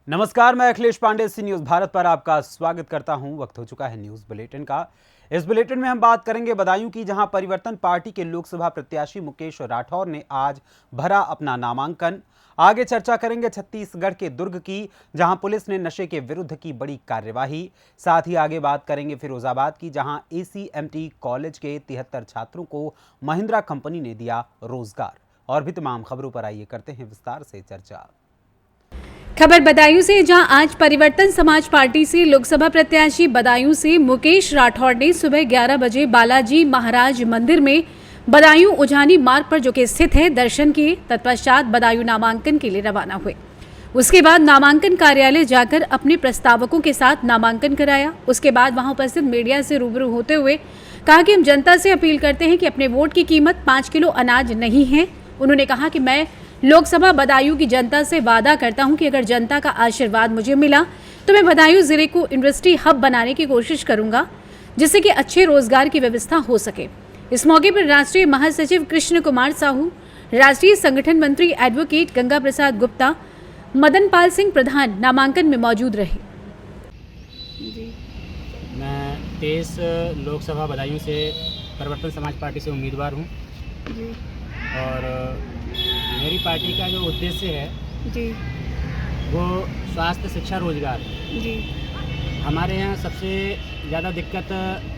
नमस्कार, मैं अखिलेश पांडे सी न्यूज भारत पर आपका स्वागत करता हूं। वक्त हो चुका है न्यूज बुलेटिन का। इस बुलेटिन में हम बात करेंगे बदायूं की, जहां परिवर्तन पार्टी के लोकसभा प्रत्याशी मुकेश राठौर ने आज भरा अपना नामांकन। आगे चर्चा करेंगे छत्तीसगढ़ के दुर्ग की, जहां पुलिस ने नशे के विरुद्ध की बड़ी कार्यवाही। साथ ही आगे बात करेंगे फिरोजाबाद की, जहां ACMT कॉलेज के 73 छात्रों को महिंद्रा कंपनी ने दिया रोजगार। और भी तमाम खबरों पर आइए करते हैं विस्तार से चर्चा। खबर बदायूं से, जहां आज परिवर्तन समाज पार्टी से लोकसभा प्रत्याशी बदायूं से मुकेश राठौर ने सुबह 11 बजे बालाजी महाराज मंदिर में बदायूं उजानी मार्ग पर जो कि स्थित है दर्शन किए। तत्पश्चात बदायूं नामांकन के लिए रवाना हुए। उसके बाद नामांकन कार्यालय जाकर अपने प्रस्तावकों के साथ नामांकन कराया। उसके बाद वहां उपस्थित मीडिया से रूबरू होते हुए कहा कि हम जनता से अपील करते हैं कि अपने वोट की कीमत 5 किलो अनाज नहीं है। उन्होंने कहा कि मैं लोकसभा बदायूं की जनता से वादा करता हूं कि अगर जनता का आशीर्वाद मुझे मिला तो मैं बदायूं जिले को इंडस्ट्री हब बनाने की कोशिश करूंगा, जिससे कि अच्छे रोजगार की व्यवस्था हो सके। इस मौके पर राष्ट्रीय महासचिव कृष्ण कुमार साहू, राष्ट्रीय संगठन मंत्री एडवोकेट गंगा प्रसाद गुप्ता, मदन पाल सिंह प्रधान नामांकन में मौजूद रहे। मैं 23 लोकसभा बदायूं से परिवर्तन समाज पार्टी से उम्मीदवार हूं और मेरी पार्टी का जो उद्देश्य है जी वो स्वास्थ्य, शिक्षा, रोजगार जी। हमारे यहाँ सबसे ज़्यादा दिक्कत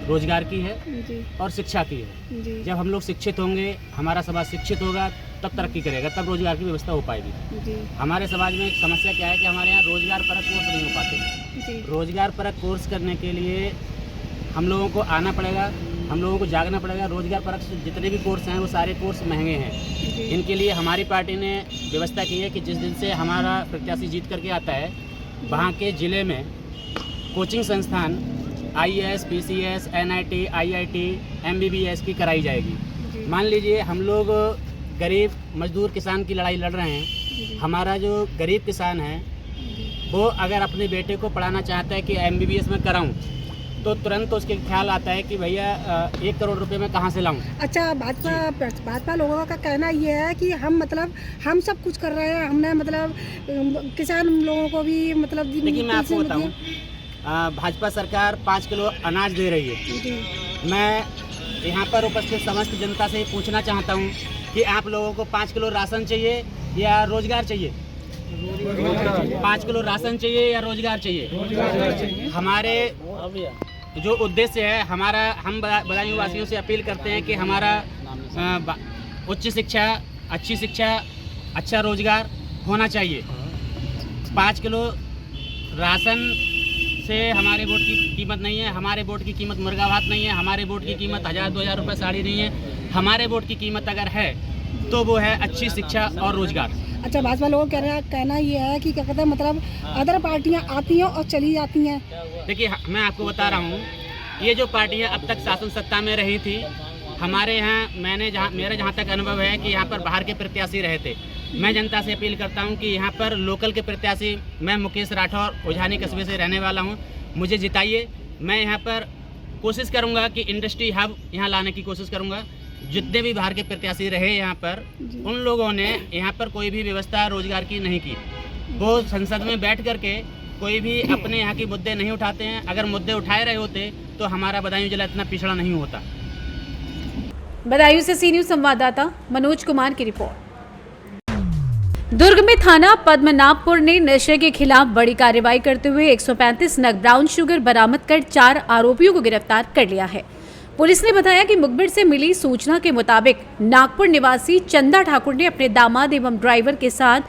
रोजगार की है जी और शिक्षा की है जी। जब हम लोग शिक्षित होंगे, हमारा समाज शिक्षित होगा, तब तरक्की करेगा, तब रोजगार की व्यवस्था हो पाएगी जी। हमारे समाज में एक समस्या क्या है कि हमारे यहाँ रोजगार परक कोर्स नहीं हो पाते। रोजगार परक कोर्स करने के लिए हम लोगों को आना पड़ेगा, हम लोगों को जागना पड़ेगा। रोजगार परक जितने भी कोर्स हैं वो सारे कोर्स महंगे हैं। इनके लिए हमारी पार्टी ने व्यवस्था की है कि जिस दिन से हमारा प्रत्याशी जीत करके आता है, वहाँ के ज़िले में कोचिंग संस्थान IAS, PCS, NIT, IIT, MBBS की कराई जाएगी। मान लीजिए हम लोग गरीब मजदूर किसान की लड़ाई लड़ रहे हैं। हमारा जो गरीब किसान है वो अगर अपने बेटे को पढ़ाना चाहता है कि MBBS में कराऊँ, तो तुरंत उसके ख्याल आता है कि भैया 1 करोड़ रुपए मैं कहाँ से लाऊं। अच्छा, भाजपा लोगों का कहना ये है कि हम हम सब कुछ कर रहे हैं, हमने किसान लोगों को भी देखिए मैं आपको बताऊं, भाजपा सरकार 5 किलो अनाज दे रही है जी। मैं यहाँ पर उपस्थित समस्त जनता से पूछना चाहता हूँ कि आप लोगों को 5 किलो राशन चाहिए या रोजगार चाहिए? 5 किलो राशन चाहिए या रोजगार चाहिए? हमारे जो उद्देश्य है हमारा, हम बदायूं वासियों से अपील करते हैं कि हमारा उच्च शिक्षा, अच्छी शिक्षा, अच्छा रोजगार होना चाहिए। 5 किलो राशन से हमारे वोट की कीमत नहीं है। हमारे वोट की कीमत मुर्गा भात नहीं है। हमारे वोट की कीमत 1000-2000 रुपये साड़ी नहीं है। हमारे वोट की कीमत अगर है तो वो है अच्छी शिक्षा और रोजगार। अच्छा, भाजपा लोगों का कहना ये है कि क्या कहते हैं, अदर पार्टियां आती हैं और चली जाती हैं। देखिए मैं आपको बता रहा हूँ, ये जो पार्टियां अब तक शासन सत्ता में रही थी, हमारे यहाँ मेरा जहाँ तक अनुभव है कि यहाँ पर बाहर के प्रत्याशी रहे थे। मैं जनता से अपील करता हूँ कि यहाँ पर लोकल के प्रत्याशी, मैं मुकेश राठौर उजानी कस्बे से रहने वाला हूँ, मुझे जिताइए। मैं यहाँ पर कोशिश करूँगा कि इंडस्ट्री हब यहाँ लाने की कोशिश करूँगा। जितने भी बाहर के प्रत्याशी रहे यहाँ पर, उन लोगों ने यहाँ पर कोई भी व्यवस्था रोजगार की नहीं की। वो संसद में बैठ करके कोई भी अपने यहाँ के मुद्दे नहीं उठाते हैं। अगर मुद्दे उठाए रहे होते तो हमारा बदायूं जिला इतना पिछड़ा नहीं होता। बदायूं से सी न्यूज संवाददाता मनोज कुमार की रिपोर्ट। दुर्ग में थाना पद्मनाभपुर ने नशे के खिलाफ बड़ी कार्रवाई करते हुए 135 नग ब्राउन शुगर बरामद कर 4 आरोपियों को गिरफ्तार कर लिया है। पुलिस ने बताया कि मुखबिर से मिली सूचना के मुताबिक नागपुर निवासी चंदा ठाकुर ने अपने दामाद एवं ड्राइवर के साथ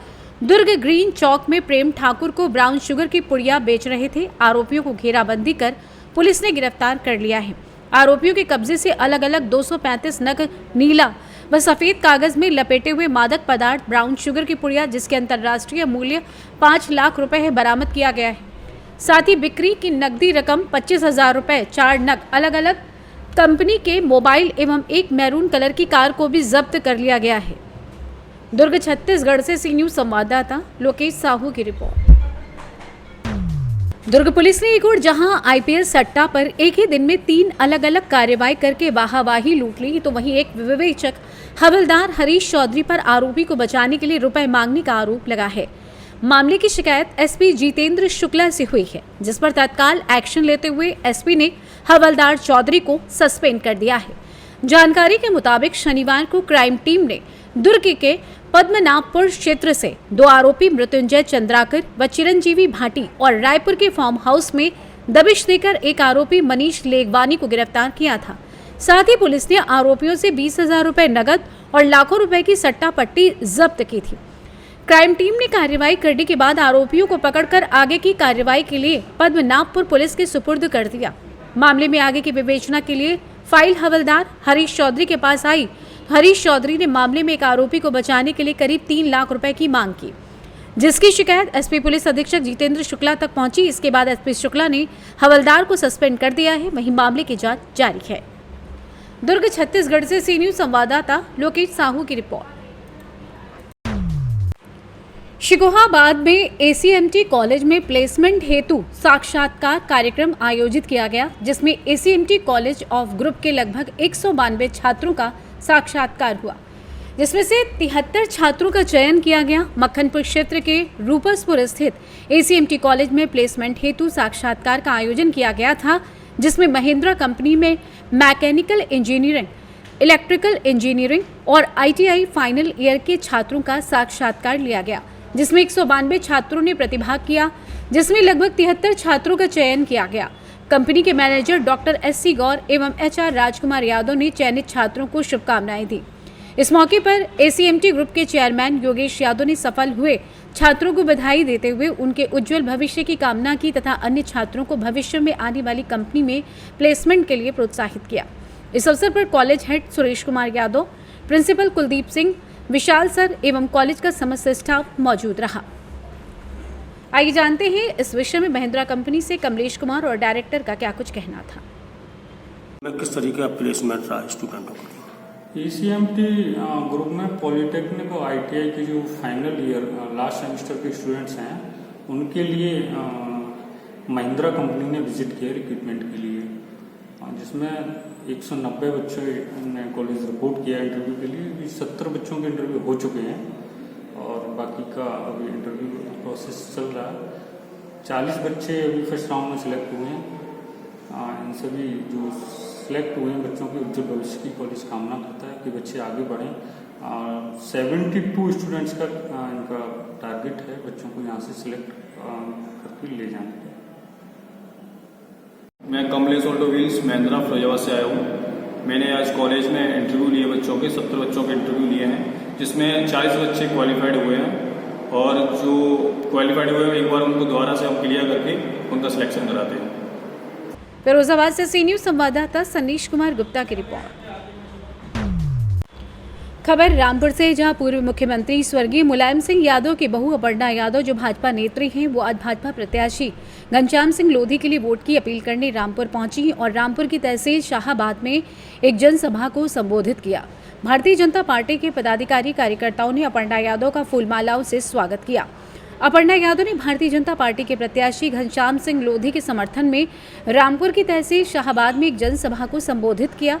दुर्ग ग्रीन चौक में प्रेम ठाकुर को ब्राउन शुगर की पुड़िया बेच रहे थे। आरोपियों को घेराबंदी कर पुलिस ने गिरफ्तार कर लिया है। आरोपियों के कब्जे से अलग अलग 235 नग नीला व सफेद कागज में लपेटे हुए मादक पदार्थ ब्राउन शुगर की पुड़िया, जिसके अंतर्राष्ट्रीय मूल्य 5 लाख रुपए है, बरामद किया गया है। साथ ही बिक्री की नकदी रकम 25,000 रुपए, 4 नग अलग अलग कंपनी के मोबाइल एवं एक मैरून कलर की कार को भी जब्त कर लिया गया है। दुर्ग छत्तीसगढ़ से सी न्यूज संवाददाता लोकेश साहू की रिपोर्ट। दुर्ग पुलिस ने एक और जहां IPL सट्टा पर एक ही दिन में 3 अलग अलग कार्रवाई करके वाहवाही लूट ली, तो वहीं एक विवेचक हवलदार हरीश चौधरी पर आरोपी को बचाने के लिए रुपए मांगने का आरोप लगा है। मामले की शिकायत एसपी जितेंद्र शुक्ला से हुई है, जिस पर तत्काल एक्शन लेते हुए एसपी ने हवलदार चौधरी को सस्पेंड कर दिया है। जानकारी के मुताबिक शनिवार को क्राइम टीम ने दुर्ग के पद्मनाभपुर क्षेत्र से 2 आरोपी मृत्युंजय चंद्राकर व चिरंजीवी भाटी और रायपुर के फार्म हाउस में दबिश देकर एक आरोपी मनीष लेगवानी को गिरफ्तार किया था। साथ ही पुलिस ने आरोपियों से 20,000 रुपए नकद और लाखों रुपए की सट्टा पट्टी जब्त की थी। क्राइम टीम ने कार्रवाई करने के बाद आरोपियों को पकड़कर आगे की कार्रवाई के लिए पद्मनाभपुर पुलिस के सुपुर्द कर दिया। मामले में आगे की विवेचना के लिए फाइल हवलदार हरीश चौधरी के पास आई। हरीश चौधरी ने मामले में एक आरोपी को बचाने के लिए करीब 3 लाख रुपए की मांग की, जिसकी शिकायत एसपी पुलिस अधीक्षक जितेंद्र शुक्ला तक पहुंची। इसके बाद एसपी शुक्ला ने हवलदार को सस्पेंड कर दिया है। वहीं मामले की जांच जारी है। दुर्ग छत्तीसगढ़ से सी न्यूज संवाददाता लोकेश साहू की रिपोर्ट। शिकोहाबाद में एसीएमटी कॉलेज में प्लेसमेंट हेतु साक्षात्कार कार्यक्रम आयोजित किया गया, जिसमें एसीएमटी कॉलेज ऑफ ग्रुप के लगभग 192 छात्रों का साक्षात्कार हुआ, जिसमें से 73 छात्रों का चयन किया गया। मक्खनपुर क्षेत्र के रूपसपुर स्थित एसीएमटी कॉलेज में प्लेसमेंट हेतु साक्षात्कार का आयोजन किया गया था, जिसमें महिंद्रा कंपनी में मैकेनिकल इंजीनियरिंग, इलेक्ट्रिकल इंजीनियरिंग और आईटीआई फाइनल ईयर के छात्रों का साक्षात्कार लिया गया, जिसमें 192 छात्रों ने प्रतिभाग किया, जिसमें लगभग 73 छात्रों का चयन किया गया। कंपनी के मैनेजर डॉक्टर एससी गौर एवं एचआर राजकुमार यादव ने चयनित छात्रों को शुभकामनाएं दी। इस मौके पर एसीएमटी ग्रुप के चेयरमैन योगेश यादव ने सफल हुए छात्रों को बधाई देते हुए उनके उज्जवल भविष्य की कामना की तथा अन्य छात्रों को भविष्य में आने वाली कंपनी में प्लेसमेंट के लिए प्रोत्साहित किया। इस अवसर पर college head Suresh Kumar Yadav, principal Kuldeep Singh, Vishal sir एवं कॉलेज का समस्त स्टाफ मौजूद रहा। आइए जानते हैं इस विषय में महिंद्रा कंपनी से कमलेश कुमार और डायरेक्टर का क्या कुछ कहना था। मैं किस तरीके का प्लेसमेंट रहा स्टूडेंटों का? एसीएमटी ग्रुप में पॉलिटेक्निक और आईटीआई के जो फाइनल ईयर लास्ट सेमेस्टर के स्टूडेंट्स हैं, उनके लिए महिंद्रा कंपनी ने विजिट किया रिक्रूटमेंट के लिए, जिसमें 190 बच्चों ने कॉलेज रिपोर्ट किया इंटरव्यू के लिए। 70 बच्चों के इंटरव्यू हो चुके हैं और बाकी का अभी इंटरव्यू प्रोसेस चल रहा है। 40 बच्चे अभी फर्स्ट राउंड में सिलेक्ट हुए हैं। इन सभी जो सिलेक्ट हुए हैं बच्चों के उज्जवल भविष्य की कॉलेज कामना करता है कि बच्चे आगे बढ़ें। 72 स्टूडेंट्स का इनका टारगेट है बच्चों को यहाँ से सिलेक्ट करके ले जाने का। मैं कमलेश ऑल्टो व्हील्स महिंद्रा फिरोजाबाद से आया हूँ। मैंने आज कॉलेज में इंटरव्यू लिए बच्चों के 70 बच्चों के इंटरव्यू लिए हैं, जिसमें 40 बच्चे क्वालिफाइड हुए हैं और जो क्वालिफाइड हुए हैं एक बार उनको दोबारा से हम क्लियर करके उनका सिलेक्शन कराते हैं। फिरोजाबाद से सी न्यूज संवाददाता सनीश कुमार गुप्ता की रिपोर्ट। खबर रामपुर से, जहां पूर्व मुख्यमंत्री स्वर्गीय मुलायम सिंह यादव की बहू अपर्णा यादव जो भाजपा नेत्री हैं, वो आज भाजपा प्रत्याशी घनश्याम सिंह लोधी के लिए वोट की अपील करने रामपुर पहुंची और रामपुर की तहसील शाहाबाद में एक जनसभा को संबोधित किया। भारतीय जनता पार्टी के पदाधिकारी कार्यकर्ताओं ने अपर्णा यादव का फूलमालाओं से स्वागत किया। अपर्णा यादव ने भारतीय जनता पार्टी के प्रत्याशी घनश्याम सिंह लोधी के समर्थन में रामपुर की तहसील शाहाबाद में एक जनसभा को संबोधित किया।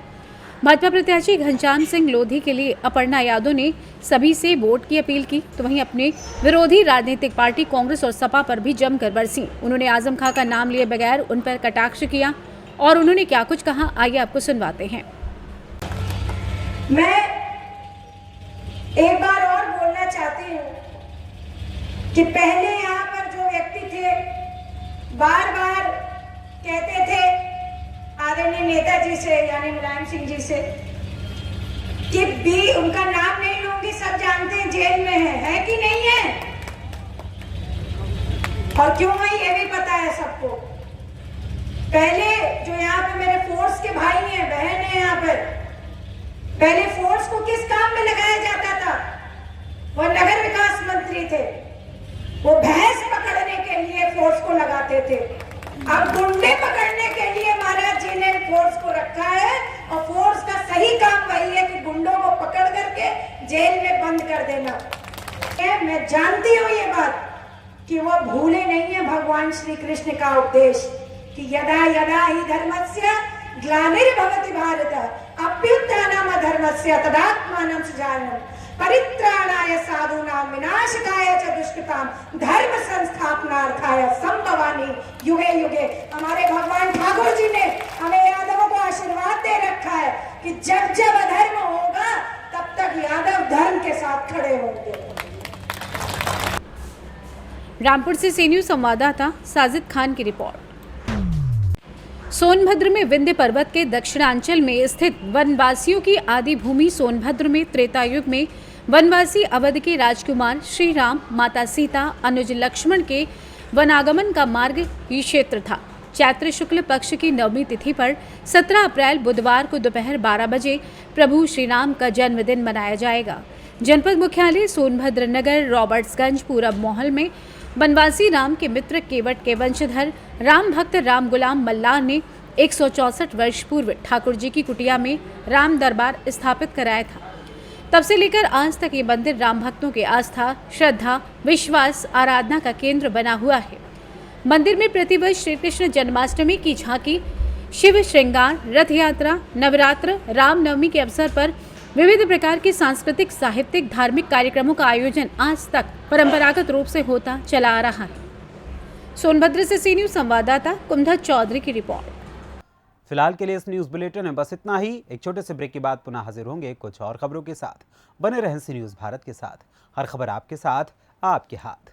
भाजपा प्रत्याशी घनश्याम सिंह लोधी के लिए अपर्णा यादव ने सभी से वोट की अपील की, तो वहीं अपने विरोधी राजनीतिक पार्टी कांग्रेस और सपा पर भी जमकर बरसी। उन्होंने आजम खां का नाम लिए बगैर उन पर कटाक्ष किया और उन्होंने क्या कुछ कहा, आइए आपको सुनवाते हैं। मैं एक बार और बोलना चाहती हूँ कि पहले यहाँ पर जो व्यक्ति थे बार बार कहते थे आदरणीय नेताजी से यानी मुलायम सिंह जी से कि भी उनका नाम नहीं लूंगी, सब जानते हैं जेल में है कि नहीं है, और क्यों है ये भी पता है सबको। पहले जो यहाँ पे मेरे फोर्स के भाई हैं बहन हैं यहाँ पर, पहले फोर्स को किस काम में लगाया जाता था? वो नगर विकास मंत्री थे, वो भैंस पकड़ने के लिए फोर्स को लगाते थे। अब गुंडे पकड़ने के लिए महाराज जी ने फोर्स को रखा है और फोर्स का सही काम वही है कि गुंडों को पकड़ करके जेल में बंद कर देना। मैं जानती हूँ ये बात कि वो भूले नहीं है भगवान श्री कृष्ण का उपदेश कि यदा यदा ही धर्मस्य ग्लानिर्भवति भारत अभ्युत्थानम् धर्मस्य तदात्मानं सृजाम्यहम् परित्राणाय साधूनां विनाशकाय च दुष्कृतां धर्म संस्थापनार्थाय संभवामि युगे युगे। हमारे भगवान ठाकुर जी ने हमें यादवों को आशीर्वाद दे रखा है कि जब जब अधर्म होगा तब तक यादव धर्म के साथ खड़े होंगे। रामपुर से सी न्यूज़ संवाददाता साजिद खान की रिपोर्ट। सोनभद्र में विंध्य पर्वत के दक्षिणांचल में स्थित वनवासियों की आदि भूमि सोनभद्र में त्रेता युग में वनवासी अवध के राजकुमार श्री राम, माता सीता, अनुज लक्ष्मण के वनागमन का मार्ग ही क्षेत्र था। चैत्र शुक्ल पक्ष की नवमी तिथि पर 17 अप्रैल बुधवार को दोपहर 12 बजे प्रभु श्री राम का जन्मदिन मनाया जाएगा। जनपद मुख्यालय सोनभद्र नगर रॉबर्ट्सगंज पूरब मोहल में वनवासी राम के मित्र केवट के वंशधर राम भक्त राम गुलाम मल्लाह ने 164 वर्ष पूर्व ठाकुर जी की कुटिया में राम दरबार स्थापित कराया था। तब से लेकर आज तक ये मंदिर राम भक्तों के आस्था, श्रद्धा, विश्वास, आराधना का केंद्र बना हुआ है। मंदिर में प्रतिवर्ष श्री कृष्ण जन्माष्टमी की झांकी, शिव श्रृंगार, रथ यात्रा, नवरात्र, रामनवमी के अवसर पर विविध प्रकार के सांस्कृतिक, साहित्यिक, धार्मिक कार्यक्रमों का आयोजन आज तक परंपरागत रूप से होता चला आ रहा है। सोनभद्र से सी न्यूज़ संवाददाता कुंदर चौधरी की रिपोर्ट। फिलहाल के लिए इस न्यूज़ बुलेटिन में बस इतना ही। एक छोटे से ब्रेक के बाद पुनः हाजिर होंगे कुछ और खबरों के साथ। बने रहें सी न्यूज़ भारत के साथ। हर खबर आपके साथ, आपके हाथ।